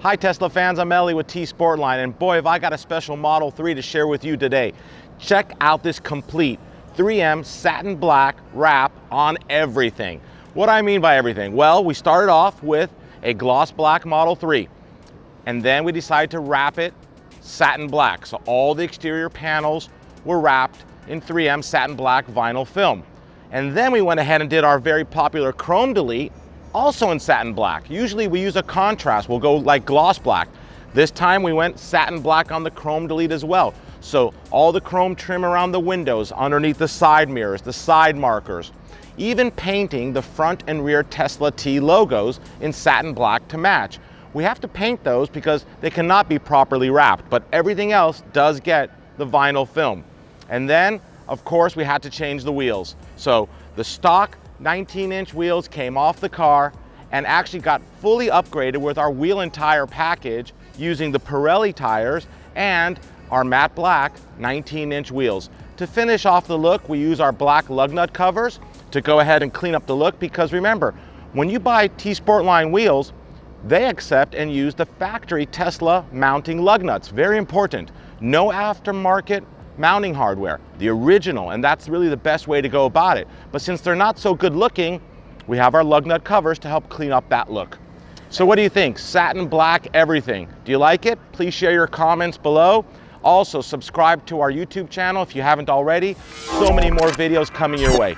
Hi Tesla fans, I'm Ellie with T Sportline, and boy have I got a special Model 3 to share with you today. Check out this complete 3M Satin Black wrap on everything. What I mean by everything? Well, we started off with a gloss black Model 3, and then we decided to wrap it satin black. So all the exterior panels were wrapped in 3M Satin Black vinyl film. And then we went ahead and did our very popular Chrome Delete, also in satin black. Usually we use a contrast, we'll go like gloss black. This time we went satin black on the Chrome Delete as well. So all the chrome trim around the windows, underneath the side mirrors, the side markers, even painting the front and rear Tesla T logos in satin black to match. We have to paint those because they cannot be properly wrapped, but everything else does get the vinyl film. And then, of course, we had to change the wheels. So the stock 19-inch wheels came off the car and actually got fully upgraded with our wheel and tire package using the Pirelli tires and our matte black 19-inch wheels. To finish off the look, we use our black lug nut covers to go ahead and clean up the look, because remember, when you buy T Sportline wheels, they accept and use the factory Tesla mounting lug nuts. Very important. No aftermarket mounting hardware, the original, and that's really the best way to go about it. But since they're not so good looking, we have our lug nut covers to help clean up that look. So what do you think? Satin black everything. Do you like it? Please share your comments below. Also, subscribe to our YouTube channel if you haven't already. So many more videos coming your way.